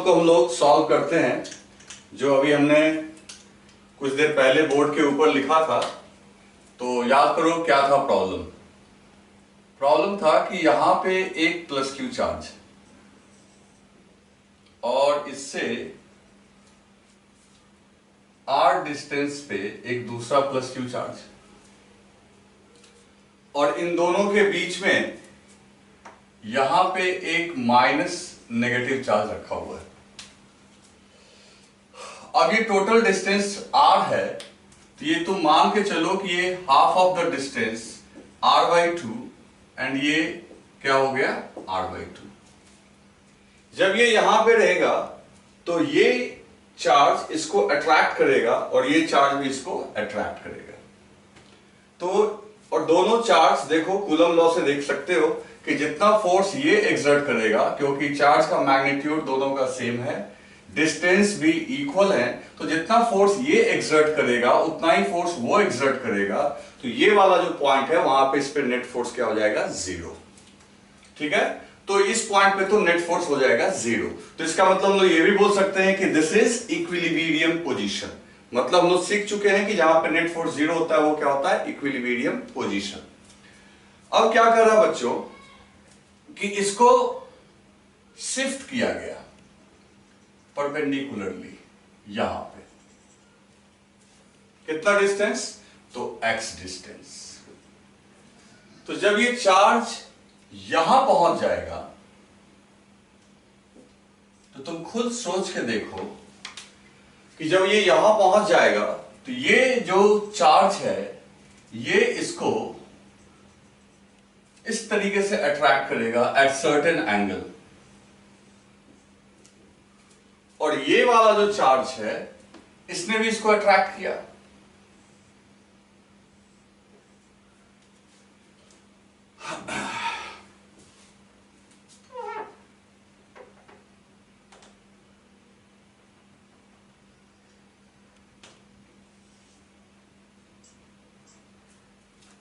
को हम लोग सॉल्व करते हैं, जो अभी हमने कुछ देर पहले बोर्ड के ऊपर लिखा था। तो याद करो क्या था प्रॉब्लम। प्रॉब्लम था कि यहां पे एक प्लस क्यू चार्ज और इससे r डिस्टेंस पे एक दूसरा प्लस क्यू चार्ज, और इन दोनों के बीच में यहां पे एक माइनस नेगेटिव चार्ज रखा हुआ है। अब ये टोटल डिस्टेंस r है, तो ये तुम मान के चलो कि ये half of the distance r/2 and ये क्या हो गया r/2। जब ये यहां पे रहेगा तो ये चार्ज इसको अट्रैक्ट करेगा और ये चार्ज भी इसको अट्रैक्ट करेगा। तो और दोनों चार्ज देखो कूलम लॉ से देख सकते हो कि जितना फोर्स ये एक्सर्ट करेगा, क्योंकि चार्ज का मैग्नीट्यूड दोनों का सेम है, डिस्टेंस भी इक्वल है, तो जितना फोर्स ये एक्सर्ट करेगा उतना ही फोर्स वो एक्सर्ट करेगा। तो ये वाला जो पॉइंट है वहां पे इस पे नेट फोर्स क्या हो जाएगा, जीरो। ठीक है, तो इस पॉइंट पे तो नेट फोर्स हो जाएगा जीरो। तो इसका मतलब हम लोग ये भी बोल सकते हैं कि दिस इज इक्विलिब्रियम पोजीशन। मतलब हम लोग सीख चुके हैं कि जहां पे नेट फोर्स जीरो होता है वो क्या होता है, इक्विलिब्रियम पोजीशन। अब क्या कर रहा बच्चों कि इसको शिफ्ट किया गया परपेंडिकुलरली यहां पे, कितना डिस्टेंस, तो x डिस्टेंस। तो जब ये चार्ज यहां पहुंच जाएगा तो तुम खुद सोच के देखो कि जब ये यहां पहुंच जाएगा तो ये जो चार्ज है ये इसको इस तरीके से अट्रैक्ट करेगा एट सर्टेन एंगल, और ये वाला जो चार्ज है इसने भी इसको अट्रैक्ट किया।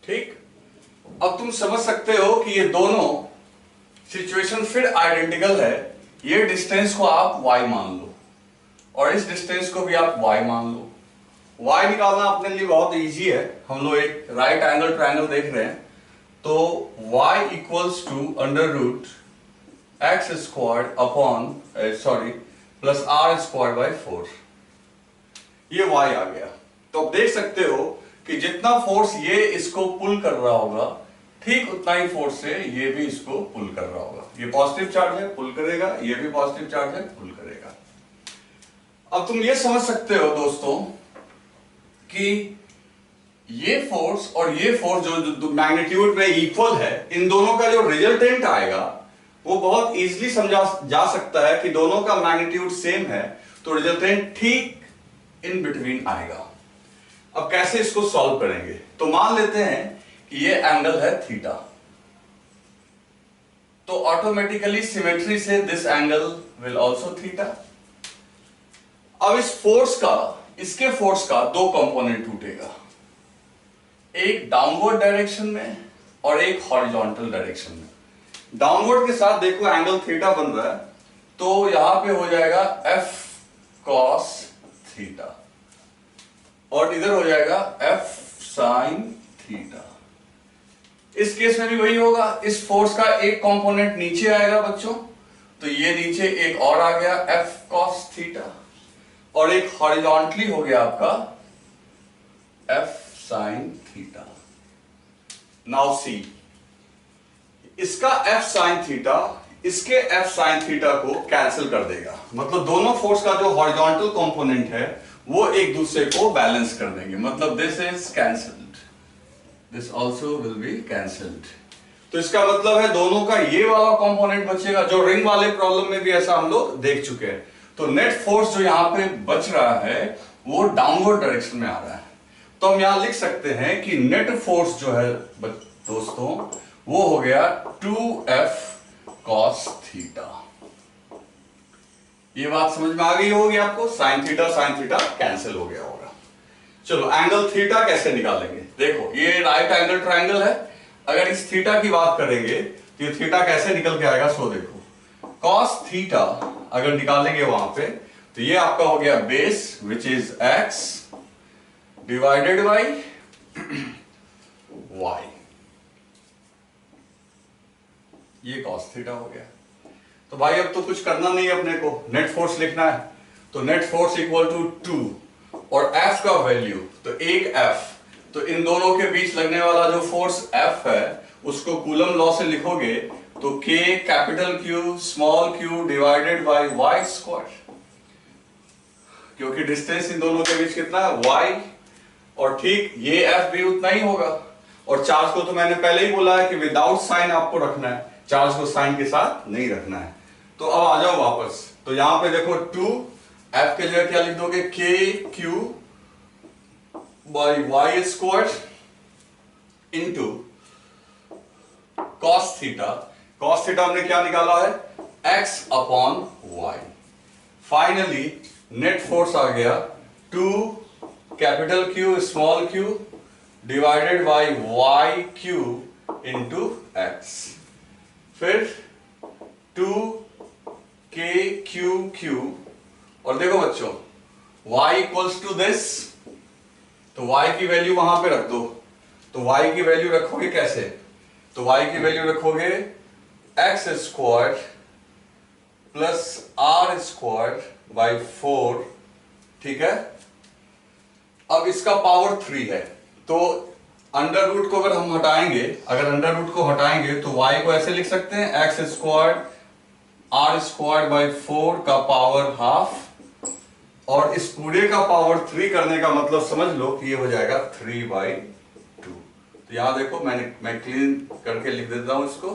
ठीक, अब तुम समझ सकते हो कि ये दोनों सिचुएशन फिर आइडेंटिकल है। ये डिस्टेंस को आप y मान लो और इस डिस्टेंस को भी आप y मान लो। y निकालना अपने लिए बहुत इजी है। हम लोग एक राइट एंगल ट्रायंगल देख रहे हैं, तो y equals to under root x squared upon plus r squared by 4, ये y आ गया। तो आप देख सकते हो कि जितना फोर्स ये इसको पुल कर रहा होगा ठीक उतना ही फोर्स से ये भी इसको पुल कर रहा होगा। ये पॉजिटिव चार्ज है, पुल करेगा, ये भी पॉजिटिव चार्ज है, पुल करेगा। अब तुम ये समझ सकते हो दोस्तों कि ये फोर्स और ये फोर्स जो मैग्नीट्यूड में इक्वल है, इन दोनों का जो रिजल्टेंट आएगा वो बहुत इजीली समझा जा सकता है कि दोनों का मैग्नीट्यूड सेम है, तो रिजल्टेंट ठीक इन बिटवीन आएगा। अब कैसे इसको सॉल्व करेंगे, तो मान लेते हैं कि ये एंगल है थीटा, तो ऑटोमेटिकली सिमेट्री से this angle will also theta. अब इस फोर्स का, इसके फोर्स का दो कंपोनेंट टूटेगा, एक डाउनवर्ड डायरेक्शन में और एक हॉरिजॉन्टल डायरेक्शन में। डाउनवर्ड के साथ देखो एंगल थीटा बन रहा है, तो यहां पे हो जाएगा f cos थीटा और इधर हो जाएगा f sin थीटा। इस केस में भी वही होगा, इस फोर्स का एक कंपोनेंट नीचे आएगा बच्चों, तो ये नीचे एक और आ गया f cos थीटा, और एक हॉरिजॉन्टली हो गया आपका f sin theta. Now see, इसका f sin थीटा इसके f sin थीटा को कैंसिल कर देगा, मतलब दोनों फोर्स का जो हॉरिजॉन्टल कंपोनेंट है वो एक दूसरे को बैलेंस कर देंगे। मतलब this is cancelled, this also will be cancelled. तो इसका मतलब है दोनों का ये वाला कंपोनेंट बचेगा, जो रिंग वाले प्रॉब्लम में भी ऐसा हम लोग देख चुके हैं। तो नेट फोर्स जो यहाँ पे बच रहा है वो डाउनवर्ड डायरेक्शन में आ रहा है। तो हम यहां लिख सकते हैं कि नेट फोर्स जो है दोस्तों वो हो गया 2f cos थीटा। ये बात समझ में आ गई होगी आपको, sin थीटा कैंसिल हो गया होगा। चलो एंगल थीटा कैसे निकालेंगे, देखो ये राइट एंगल ट्रायंगल है, अगर इस थीटा की बात करेंगे तो ये थीटा कैसे निकल के आएगा, सो देखो cos थीटा अगर निकालेंगे वहां पे, तो ये आपका हो गया base which is x divided by y, ये cos थीटा हो गया। तो भाई अब तो कुछ करना नहीं है अपने को, नेट फोर्स लिखना है। तो नेट फोर्स इक्वल टू 2 और F का वैल्यू तो एक F, तो इन दोनों के बीच लगने वाला जो फोर्स F है उसको कूलम लॉ से लिखोगे तो K capital Q small q divided by y square, क्योंकि डिस्टेंस इन दोनों के बीच कितना है y, और ठीक ये F भी उतना ही होगा। और चार्ज को तो मैंने पहले ही बोला है कि विदाउट साइन आपको रखना है, चार्ज को साइन के साथ नहीं रखना है। तो अब आ जाओ वापस, तो यहां पे देखो 2 F के जगह क्या लिख दोगे, K Q by y square into cos theta. cos theta हमने क्या निकाला है, x upon y। Finally net force आ गया 2 capital Q small q divided by y cube into x, फिर 2k q, और देखो बच्चों y इक्वल्स टू दिस, तो y की वैल्यू वहां पे रख दो। तो y की वैल्यू रखोगे कैसे, तो y की वैल्यू रखोगे x square plus r square by 4, ठीक है। अब इसका पावर 3 है, तो अंडर रूट को अगर हम हटाएंगे, अगर अंडर रूट को हटाएंगे तो y को ऐसे लिख सकते हैं x square r square by 4 का पावर हाफ, और इस पूरे का पावर 3 करने का मतलब समझ लो कि ये हो जाएगा 3/2। तो यहां देखो मैं क्लीन करके लिख देता हूं इसको,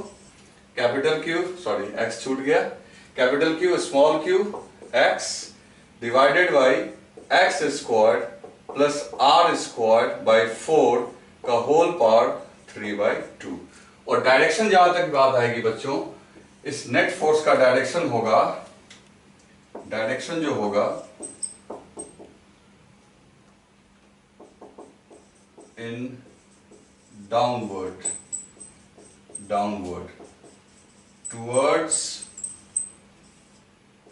कैपिटल Q, सॉरी x छूट गया, capital Q small q x divided by x square plus r square by 4 का होल पावर 3/2। और डायरेक्शन जहां तक बात आएगी बच्चों, इस नेट फोर्स का डायरेक्शन होगा, डायरेक्शन जो होगा in downward towards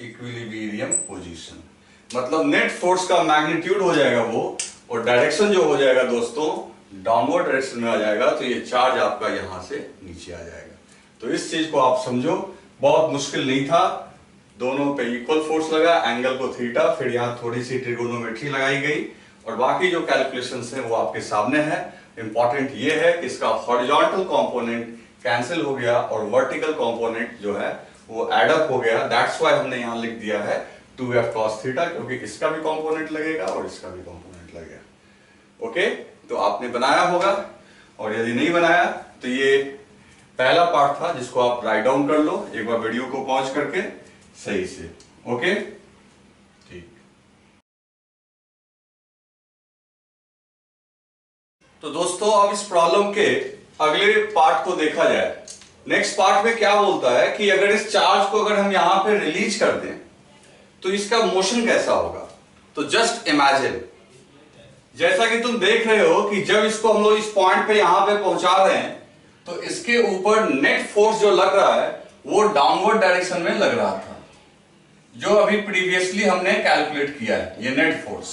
equilibrium position, मतलब नेट फोर्स का मैग्नीट्यूड हो जाएगा वो, और डायरेक्शन जो हो जाएगा दोस्तों डाउनवर्ड डायरेक्शन में आ जाएगा। तो ये चार्ज आपका यहां से नीचे आ जाएगा। तो इस चीज को आप समझो, बहुत मुश्किल नहीं था, दोनों पे इक्वल फोर्स लगा, एंगल को थीटा, फिर यहाँ थोड़ी सी ट्रिगोनोमेट्री लगाई गई, और बाकी जो कैलकुलेशंस हैं वो आपके सामने है। इंपॉर्टेंट ये है कि इसका हॉरिजॉन्टल कंपोनेंट कैंसिल हो गया और वर्टिकल कंपोनेंट जो है वो एड अप हो गया। दैट्स व्हाई हमने यहाँ लिख दिया है 2f cos थीटा, क्योंकि इसका भी कंपोनेंट लगेगा और इसका भी कंपोनेंट लगेगा। ओके, तो आपने बनाया होगा, और यदि नहीं बनाया तो ये पहला पार्ट था जिसको आप राइट डाउन कर लो एक बार वीडियो को पॉज करके सही से। ओके, ठीक। तो दोस्तों अब इस प्रॉब्लम के अगले पार्ट को देखा जाए। नेक्स्ट पार्ट में क्या बोलता है कि अगर इस चार्ज को अगर हम यहां पे रिलीज कर दें तो इसका मोशन कैसा होगा। तो जस्ट इमेजिन, जैसा कि तुम देख रहे हो कि जब इसको हम लोग इस पॉइंट पे यहां पे पहुंचा रहे हैं तो इसके ऊपर नेट फोर्स जो लग रहा है वो डाउनवर्ड डायरेक्शन में लग रहा था, जो अभी प्रीवियसली हमने कैलकुलेट किया है ये नेट फोर्स।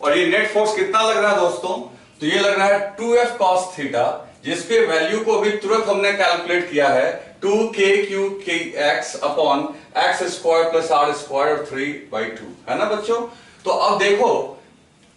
और ये नेट फोर्स कितना लग रहा है दोस्तों, तो ये लग रहा है 2f cos थीटा, जिसके वैल्यू को भी तुरंत हमने कैलकुलेट किया है 2kq upon x square plus r square और 3/2, है ना बच्चों। तो अब देखो,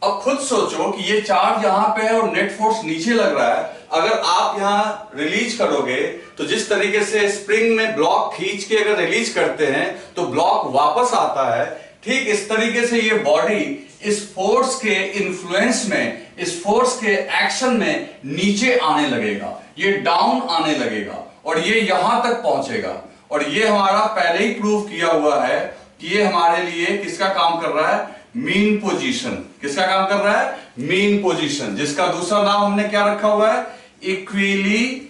अब खुद सोचो कि ये चार्ज यहां पे है और नेट फोर्स नीचे लग रहा है। अगर आप यहां रिलीज करोगे तो जिस तरीके से स्प्रिंग में ब्लॉक खींच के अगर रिलीज करते हैं तो ब्लॉक वापस आता है, ठीक इस तरीके से ये बॉडी इस फोर्स के इन्फ्लुएंस में, इस फोर्स के एक्शन में नीचे आने लगेगा, ये डाउन आने लगेगा और ये यहां तक पहुंचेगा। और ये हमारा पहले ही प्रूव किया हुआ है कि ये हमारे लिए किसका काम कर रहा है, मीन पोजीशन। किसका काम कर रहा है, मीन पोजीशन, जिसका दूसरा नाम हमने क्या रखा हुआ है, इक्विलिब्रियम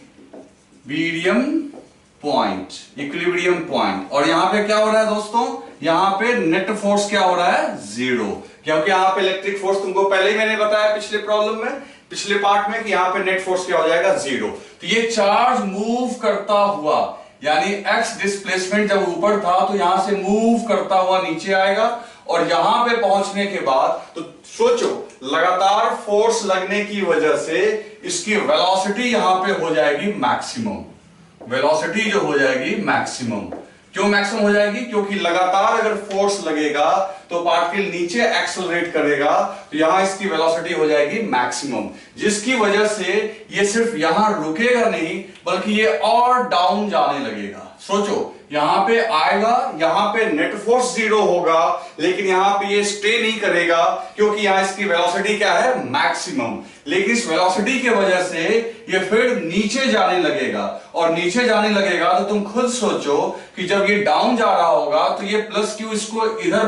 पॉइंट, इक्विलिब्रियम पॉइंट। और यहां पे क्या हो रहा है दोस्तों, यहां पे नेट फोर्स क्या हो रहा है, 0, क्योंकि यहां पे इलेक्ट्रिक फोर्स तुमको पहले ही मैंने बताया पिछले प्रॉब्लम में, पिछले पार्ट में, कि यहां पे नेट फोर्स क्या हो जाएगा, 0। तो ये चार्ज मूव करता हुआ यानी x डिस्प्लेसमेंट जब ऊपर था तो यहां से मूव करता हुआ नीचे आएगा, और यहां पे पहुंचने के बाद तो सोचो लगातार फोर्स लगने की वजह से इसकी वेलोसिटी यहां पे हो जाएगी मैक्सिमम। वेलोसिटी जो हो जाएगी मैक्सिमम, क्यों मैक्सिमम हो जाएगी? क्योंकि लगातार अगर फोर्स लगेगा तो पार्टिकल नीचे एक्सेलरेट करेगा, तो यहां इसकी वेलोसिटी हो जाएगी मैक्सिमम, जिसकी वजह से ये सिर्फ यहां रुकेगा नहीं बल्कि ये और डाउन जाने लगेगा। सोचो यहां पे आएगा, यहां पे नेट फोर्स 0 होगा, लेकिन यहां पे ये स्टे नहीं करेगा क्योंकि यहां इसकी वेलोसिटी क्या है? मैक्सिमम। लेकिन इस वेलोसिटी की वजह से ये फिर नीचे जाने लगेगा, और नीचे जाने लगेगा तो तुम खुद सोचो कि जब ये डाउन जा रहा होगा तो ये प्लस क्यू इसको इधर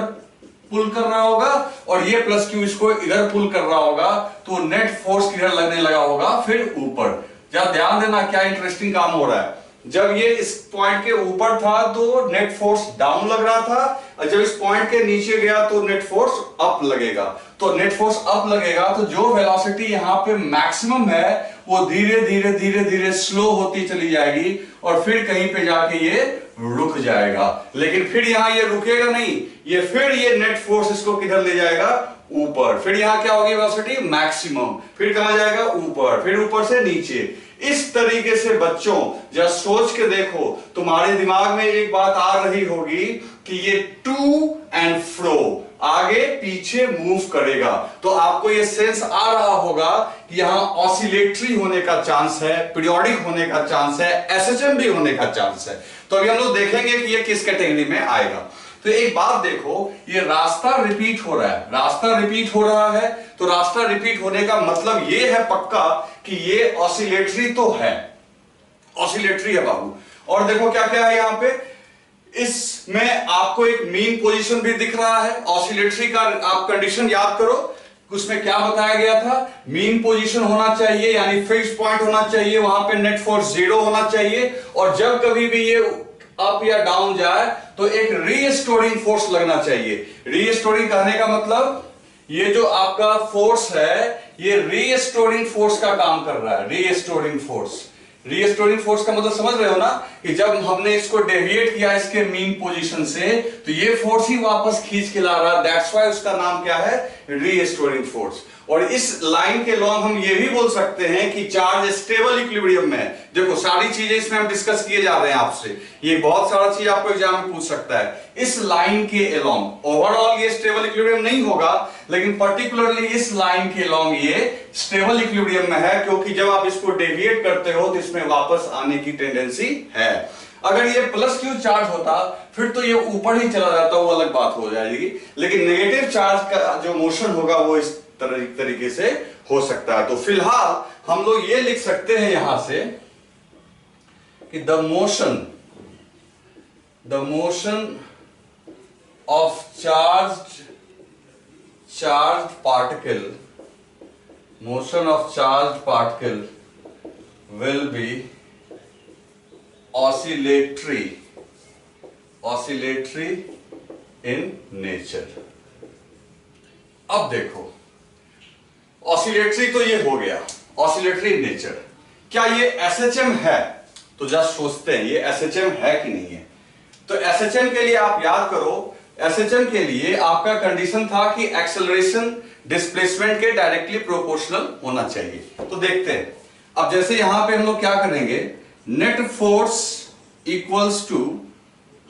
पुल कर रहा होगा और ये प्लस क्यू इसको इधर पुल कर रहा होगा, तो नेट फोर्स किधर लगने लगा होगा? फिर ऊपर। जरा ध्यान देना क्या इंटरेस्टिंग काम हो रहा है। जब ये इस पॉइंट के ऊपर था तो नेट फोर्स डाउन लग रहा था, और जब इस पॉइंट के नीचे गया तो नेट फोर्स अप लगेगा। तो नेट फोर्स अप लगेगा तो जो वेलोसिटी यहां पे मैक्सिमम है वो धीरे धीरे धीरे धीरे स्लो होती चली जाएगी, और फिर कहीं पे जाके ये रुक जाएगा। लेकिन फिर यहां ये रुकेगा नहीं, ये फिर ये नेट फोर्स इसको किधर ले जाएगा? ऊपर। फिर यहां क्या होगी? Velocity maximum. फिर कहां जाएगा? ऊपर। फिर ऊपर से नीचे। इस तरीके से बच्चों जब सोच के देखो, तुम्हारे दिमाग में एक बात आ रही होगी कि ये टू एंड फ्रो, आगे पीछे मूव करेगा, तो आपको ये सेंस आ रहा होगा कि यहां ऑसिलेटरी होने का चांस है, पीरियोडिक होने का चांस है, एसएचएम भी होने का चांस है। तो अभी हम लोग देखेंगे कि ये किस कैटेगरी में आएगा। तो एक बात देखो, ये रास्ता रिपीट हो रहा है, रास्ता रिपीट हो रहा है, तो रास्ता रिपीट होने का मतलब ये है पक्का कि ये ऑसिलेटरी तो है, ऑसिलेटरी है बाबू। और देखो क्या क्या है यहां पे, इसमें आपको एक मीन पोजीशन भी दिख रहा है। ऑसिलेटरी का आप कंडीशन याद करो, उसमें क्या बताया गया था? मीन पोजीशन होना चाहिए, यानी फिक्स पॉइंट होना चाहिए, वहां पे नेट फोर्स 0 होना चाहिए, और जब कभी भी ये अप या डाउन जाए तो एक रीस्टोरिंग फोर्स लगना चाहिए। रीस्टोरिंग कहने का मतलब ये जो आपका फोर्स है ये रीस्टोरिंग फोर्स का काम कर रहा है। रीस्टोरिंग फोर्स, रीस्टोरिंग फोर्स का मतलब समझ रहे हो ना, कि जब हमने इसको डेविएट किया इसके मीन पोजीशन से तो ये फोर्स ही वापस खींच के ला रहा है। दैट्स व्हाई उसका नाम क्या है? Restoring force. और इस लाइन के लॉन्ग हम ये भी बोल सकते हैं कि चार्ज स्टेबल इक्विलिब्रियम में है। देखो सारी चीजें इसमें हम डिस्कस किए जा रहे हैं आपसे, ये बहुत सारा चीज आपको एग्जाम में पूछ सकता है। इस लाइन के अलोंग ओवरऑल ये स्टेबल इक्विलिब्रियम नहीं होगा, लेकिन पर्टिकुलरली इस लाइन के अलोंग ये स्टेबल इक्विलिब्रियम में है, क्योंकि जब आप इसको डेविएट करते हो तो इसमें वापस आने की टेंडेंसी है। अगर ये प्लस क्यू चार्ज होता फिर तो ये ऊपर ही चला जाता, वो अलग बात हो जाएगी, लेकिन नेगेटिव चार्ज का जो मोशन होगा वो इस तरीके से हो सकता है। तो फिलहाल हम लोग ये लिख सकते हैं यहां से कि the motion of charged particle will be oscillatory in nature। अब देखो ऑसिलेटरी तो ये हो गया, ऑसिलेटरी इन नेचर। क्या ये एसएचएम है? तो जस्ट सोचते हैं ये एसएचएम है कि नहीं है। तो एसएचएम के लिए आप याद करो, एसएचएम के लिए आपका कंडीशन था कि एक्सेलरेशन डिस्प्लेसमेंट के डायरेक्टली प्रोपोर्शनल होना चाहिए। तो देखते हैं, अब जैसे यहां पे हम लोग क्या करेंगे, नेट फोर्स इक्वल्स टू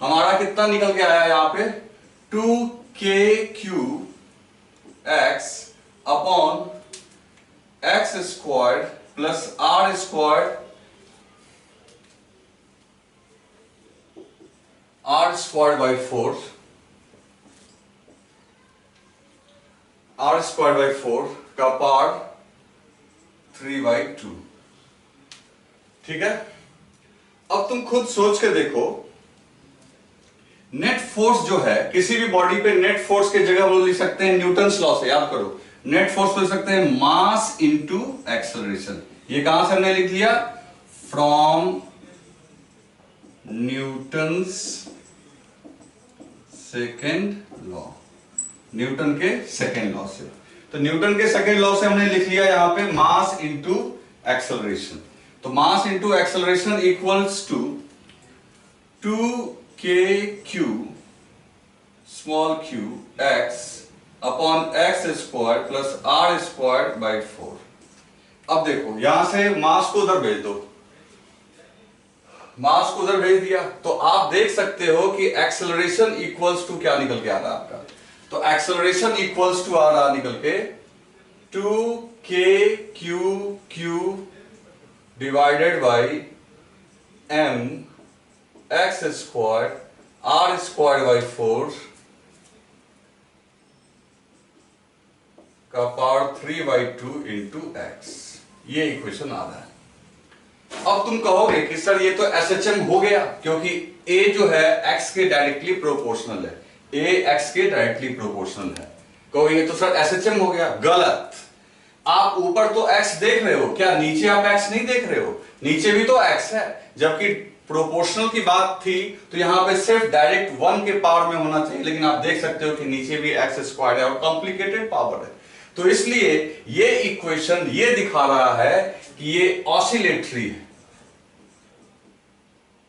हमारा कितना निकल के आया यहां पे 2kq x upon x squared plus r squared by 4 r squared by 4 का पावर 3/2। ठीक है, अब तुम खुद सोच के देखो, नेट फोर्स जो है किसी भी बॉडी पे, नेट फोर्स के जगह हम लोग लिख सकते हैं न्यूटन्स लॉ से, याद करो नेट फोर्स को लिख सकते हैं मास इनटू एक्सेलरेशन। ये कहां से हमने लिख लिया? From Newton's second law, Newton के सेकेंड लॉ से। तो न्यूटन के सेकेंड लॉ से हमने लिख लिया यहां पे मास इनटू एक्सेलरेशन। तो mass into acceleration equals to 2kq small q x upon x square plus r square by 4। अब देखो यहां से मास को उधर भेज दो, मास को उधर भेज दिया तो आप देख सकते हो कि एक्सेलरेशन इक्वल्स टू क्या निकल के आ रहा है आपका। तो एक्सेलरेशन इक्वल्स टू आ रहा निकल के 2kq divided by m x square r square by 4 का पावर 3/2 इंटू एक्स। ये इक्वेशन आ रहा है। अब तुम कहोगे कि सर ये तो एसएचएम हो गया, क्योंकि ए जो है एक्स के डायरेक्टली प्रोपोर्शनल है, ए एक्स के डायरेक्टली प्रोपोर्शनल है। कहोगे ये तो सर एसएचएम हो गया। गलत। आप ऊपर तो एक्स देख रहे हो, क्या नीचे आप एक्स नहीं देख रहे हो? नीचे भी तो एक्स है, जबकि प्रोपोर्शनल की बात थी तो यहां पे सिर्फ डायरेक्ट 1 के पावर में होना चाहिए, लेकिन आप देख सकते हो कि नीचे भी एक्स स्क्वायर है और कॉम्प्लिकेटेड पावर है। तो इसलिए ये इक्वेशन ये दिखा रहा है कि ये ऑसिलेटरी है।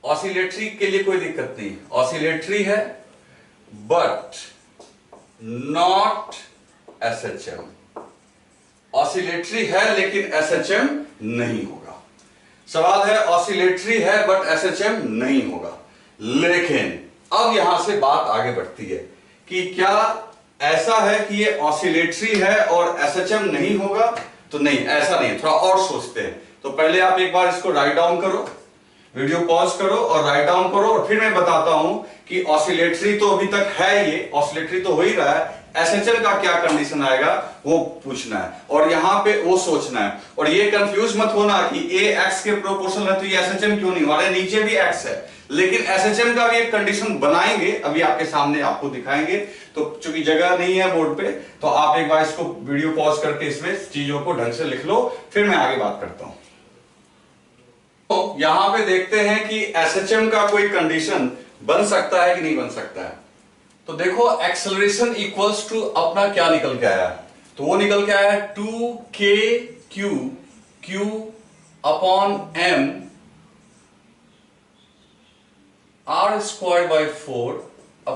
ऑसिलेटरी के लिए कोई दिक्कत नहीं, ऑसिलेटरी है बट नॉट एसएचएम। ऑसिलेटरी है लेकिन एसएचएम नहीं होगा। सवाल है ऑसिलेटरी है बट एसएचएम नहीं होगा। लेकिन अब यहां से बात आगे बढ़ती है कि क्या ऐसा है कि ये ऑसिलेटरी है और एसएचएम नहीं होगा? तो नहीं, ऐसा नहीं, थोड़ा और सोचते हैं। तो पहले आप एक बार इसको राइट डाउन करो, वीडियो पॉज करो और राइट डाउन करो, और फिर मैं बताता हूं कि ऑसिलेटरी तो अभी तक है, ये ऑसिलेटरी तो हो ही रहा है, एसएचएम का क्या कंडीशन आएगा वो पूछना है और यहां पे वो सोचना है। और ये कंफ्यूज मत होना कि ए एक्स के प्रोपोर्शनल है तो ये एसएचएम क्यों नहीं हो रहा है, नीचे भी एक्स है, लेकिन एसएचएम का भी एक कंडीशन बनाएंगे, अभी आपके सामने आपको दिखाएंगे। तो चूंकि जगह नहीं है बोर्ड पे, तो आप एक बार इसको वीडियो पॉज करके इसमें चीजों को ढंग से लिख लो, फिर मैं आगे बात करता हूं। तो यहां पे देखते हैं कि एसएचएम का कोई कंडीशन बन सकता है कि नहीं बन सकता है। तो देखो एक्सेलरेशन इक्वल्स टू अपना क्या निकल के आया, तो वो निकल के आया 2kq q upon m r square by 4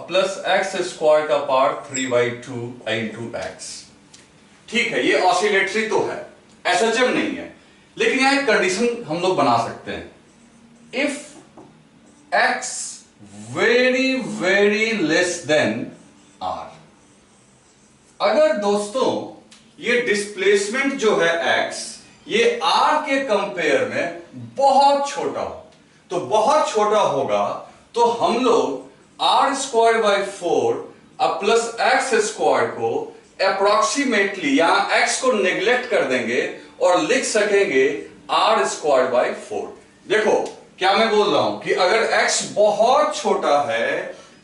plus x square का पावर 3/2 इंटू एक्स। ठीक है, ये ऑसिलेटरी तो है, एसएचएम नहीं है, लेकिन यहां एक कंडीशन हम लोग बना सकते हैं। If x very very less then r, अगर दोस्तों ये डिस्प्लेसमेंट जो है x ये r के कंपेयर में बहुत छोटा हो, तो बहुत छोटा होगा तो हम लोग r square by 4 plus x square को अप्रोक्सीमेटली यहां x को नेग्लेक्ट कर देंगे और लिख सकेंगे आर स्क्वायर बाई 4। देखो क्या मैं बोल रहा हूं कि अगर x बहुत छोटा है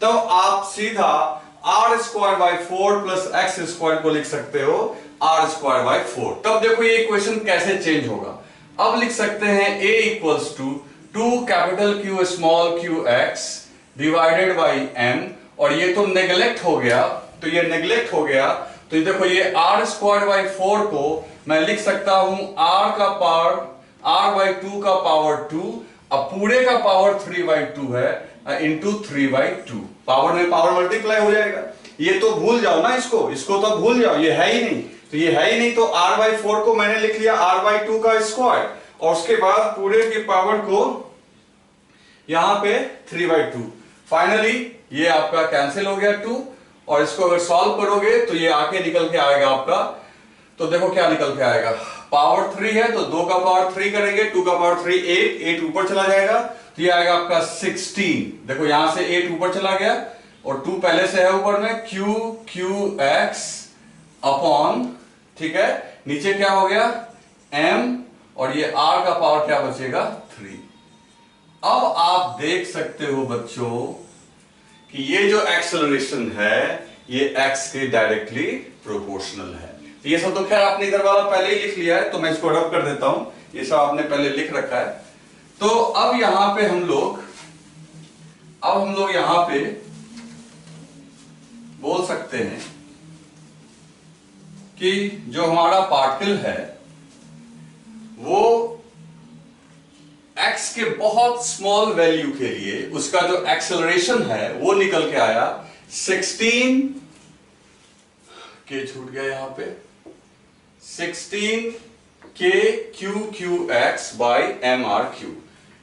तो आप सीधा r square by 4 plus x square को लिख सकते हो आर स्क्वायर बाई 4। तब देखो ये इक्वेशन कैसे चेंज होगा। अब लिख सकते हैं a equals to 2 capital Q small q x divided by m, और ये तो नेग्लेक्ट हो गया, तो ये नेग्लेक्ट हो गया, तो ये देखो ये आर स्क्वायर बाई 4 को मैं लिख सकता हूं r का पावर r बाई 2 का पावर 2, अब पूरे का पावर 3/2 है इंटू 3/2, पावर में पावर मल्टीप्लाई हो जाएगा। ये तो भूल जाओ ना, इसको तो भूल जाओ, ये है ही नहीं, तो ये है ही नहीं, तो r बाई 4 को मैंने लिख लिया r बाई 2 का स्क्वायर, और उसके बाद पूरे के पावर को यहां पे 3/2। फाइनली ये आपका कैंसिल हो गया 2, और इसको अगर सॉल्व करोगे तो ये आके निकल के आएगा आपका, तो देखो क्या निकल के आएगा, पावर 3 है तो 2 का पावर 3 करेंगे, 2 का पावर 3 8 ऊपर चला जाएगा, तो ये आएगा आपका 16। देखो यहां से 8 ऊपर चला गया और 2 पहले से है ऊपर में, QQX अपॉन, ठीक है, नीचे क्या हो गया M, और ये R का पावर क्या बचेगा 3। अब आप देख सकते हो बच्चों कि ये जो एक्सेलरेशन है ये x के डायरेक्टली प्रोपोर्शनल है। तो ये सब तो खैर आपने इधर वाला पहले ही लिख लिया है, तो मैं इसको रब कर देता हूं, ये सब आपने पहले लिख रखा है। तो अब यहां पे हम लोग यहां पे बोल सकते हैं कि जो हमारा पार्टिकल है वो x x के बहुत स्मॉल वैल्यू के लिए उसका जो एक्सेलरेशन है वो निकल के आया 16 के, छूट गया यहां पे, 16 k QQX by mr3.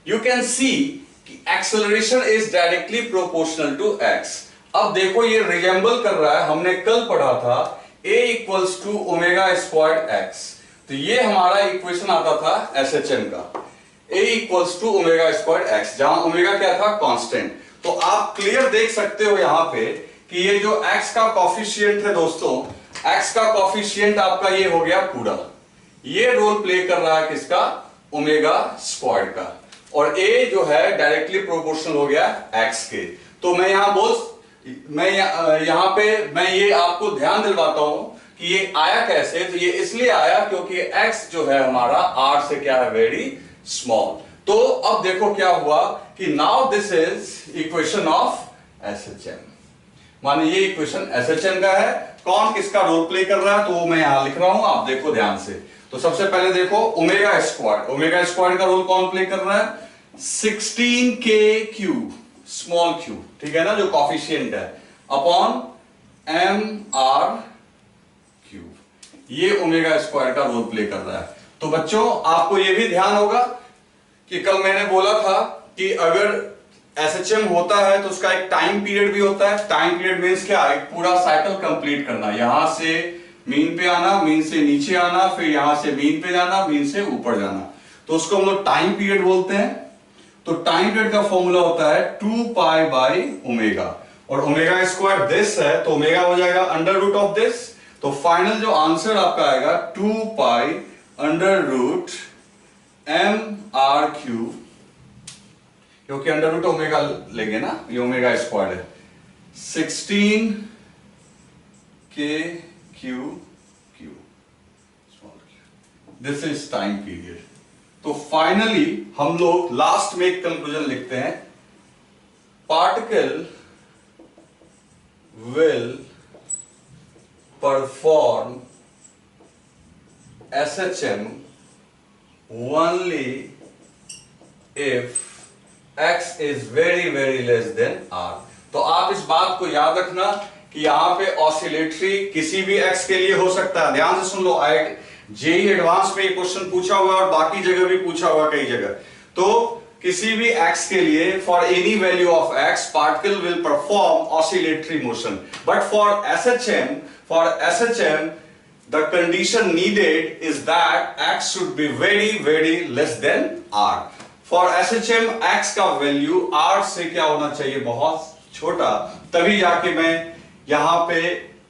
You can see कि acceleration is directly proportional to x. अब देखो ये रिजेंबल कर रहा है, हमने कल पढ़ा था a equals to omega squared x. तो ये हमारा इक्वेशन आता था SHM का, a equals to omega squared x, जहां ओमेगा क्या था, कांस्टेंट. तो आप क्लियर देख सकते हो यहां पे कि ये जो x का कॉफिशिएंट है दोस्तों, x का कॉफिशिएंट आपका ये हो गया पूरा, ये रोल प्ले कर रहा है किसका, ओमेगा स्क्वायर्ड का, और a जो है डायरेक्टली प्रोपोर्शनल हो गया x के. तो मैं यहां पे मैं ये आपको ध्यान दिलवाता हूं कि ये आया कैसे. तो ये इसलिए आया क्योंकि x जो है हमारा r से क्या है, वेरी स्मॉल. तो अब देखो क्या हुआ कि now this is equation of SHM. माने ये इक्वेशन SHM का है. कौन किसका रोल प्ले कर रहा है तो वो मैं यहां लिख रहा हूं, आप देखो ध्यान से. तो सबसे पहले देखो ओमेगा स्क्वायर्ड का रोल कौन प्ले कर रहा है, 16k क्यूब, स्मॉल क्यूब, ठीक है ना, जो कॉफिशिएंट है, अपॉन mr क्यूब. ये ओमेगा स्क्वायर्ड का रोल प्ले कर रहा है. तो बच्चों आपको ये भी ध्यान होगा कि कल मैंने बोला था कि अगर SHM होता है तो उसका एक टाइम पीरियड भी होता है. टाइम पीरियड मींस क्या, एक पूरा साइकिल कंप्लीट करना, यहां से मीन पे आना, मीन से नीचे आना, फिर यहां से मीन पे जाना, मीन से ऊपर जाना, तो उसको हम लोग टाइम पीरियड बोलते हैं. तो टाइम पीरियड का फॉर्मूला होता है 2 पाई बाई ओमेगा, और ओमेगा स्क्वायर दिस है तो ओमेगा हो जाएगा अंडर रूट ऑफ दिस. तो फाइनल जो आंसर आपका आएगा 2 pi under root mr cube, क्योंकि अंडर रूट ओमेगा लेंगे ना, ये ओमेगा स्क्वायर है, 16 k cube. This is time period. तो फाइनली हम लोग लास्ट में एक कंक्लूजन लिखते हैं, particle will perform SHM only if x is very very less than r. तो आप इस बात को याद रखना कि यहां पे ऑसिलेटरी किसी भी x के लिए हो सकता है. ध्यान से सुन लो, जेई एडवांस में क्वेश्चन पूछा हुआ और बाकी जगह भी पूछा हुआ कई जगह. तो किसी भी x के लिए, for any value of x, particle will perform oscillatory motion. But for SHM the condition needed is that x should be very very less than r. For SHM x का वैल्यू r से क्या होना चाहिए, बहुत छोटा, तभी जाके मैं यहां पे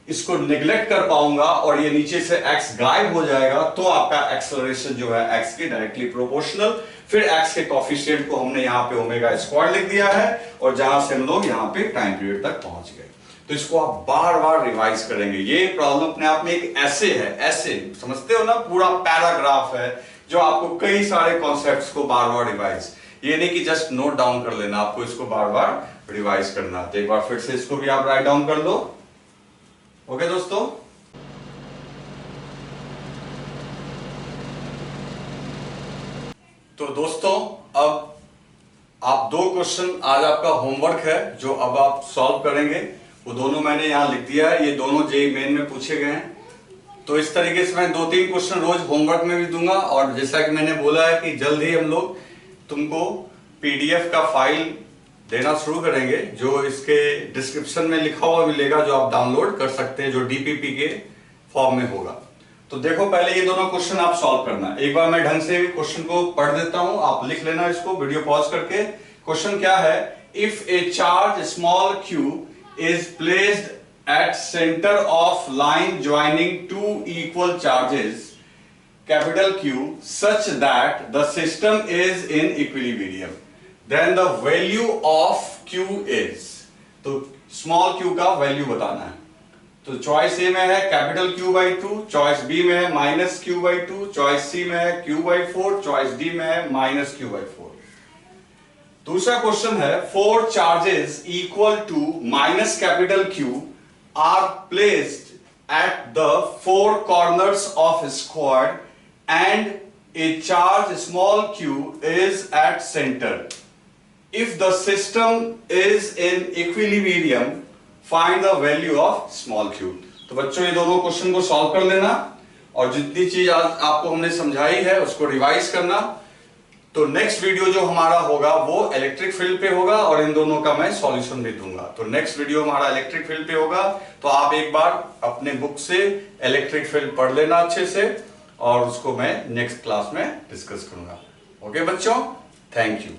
इसको निगलेक्ट कर पाऊंगा और ये नीचे से x गायब हो जाएगा. तो आपका एक्सेलरेशन जो है x के डायरेक्टली प्रोपोर्शनल. फिर x के कॉफिशिएंट को हमने यहाँ पे ओमेगा स्क्वायर लिख दिया है, और जहां से हम लोग यहाँ पे टाइम पीरियड तक पहुंच गए. तो इसको आप बार बार रिवाइज करेंगे. ये प्रॉब्लम अपने आप में एक ऐसे है, ऐसे समझते हो ना, पूरा पैराग्राफ है जो आपको कई सारे कॉन्सेप्ट्स को बार बार रिवाइज, ये नहीं कि जस्ट नोट डाउन कर लेना, आपको इसको बार बार रिवाइज करना. तो एक बार फिर से इसको भी आप राइट डाउन कर लो. ओके दोस्तों, तो दोस्तों अब आप दो क्वेश्चन आज आपका होमवर्क है जो अब आप सॉल्व करेंगे. वो दोनों मैंने यहां लिख दिया है, ये दोनों जेईई मेन में पूछे गए हैं. तो इस तरीके से मैं 2-3 क्वेश्चन रोज होमवर्क में भी दूंगा, और जैसा कि मैंने बोला है कि जल्द ही हम लोग तुमको पीडीएफ का फाइल देना शुरू करेंगे, जो इसके डिस्क्रिप्शन में लिखा हुआ मिलेगा, जो आप डाउनलोड कर सकते हैं, जो डीपीपी के फॉर्म में होगा. तो देखो पहले ये दोनों क्वेश्चन आप सॉल्व करना. एक बार मैं ढंग से क्वेश्चन को पढ़ देता हूं, आप लिख लेना इसको वीडियो पॉज करके. क्वेश्चन क्या है, if A charge small q is placed at center of line joining two equal charges capital Q such that the system is in equilibrium, then the value of Q is. तो small q का value बताना है. तो choice A में है capital Q by 2, choice B में है minus Q by 2, choice C में है Q by 4, चॉइस डी में है माइनस Q by 4. दूसरा क्वेश्चन है, 4 charges equal to minus capital Q are placed at the 4 corners of square and a charge small q is at center. If the system is in equilibrium, find the value of small q. तो बच्चों ये दोनों question को solve कर लेना और जितनी चीज आज आपको हमने समझाई है उसको रिवाइज करना। तो नेक्स्ट वीडियो जो हमारा होगा वो इलेक्ट्रिक फील्ड पे होगा और इन दोनों का मैं सॉल्यूशन भी दूंगा। तो नेक्स्ट वीडियो हमारा इलेक्ट्रिक फील्ड पे होगा, तो आप एक बार अपने बुक से इलेक्ट्रिक फील्ड पढ़ लेना अच्छे से और उसको मैं नेक्स्ट क्लास में डिस्कस करूंगा। ओके बच्चों, थैंक यू।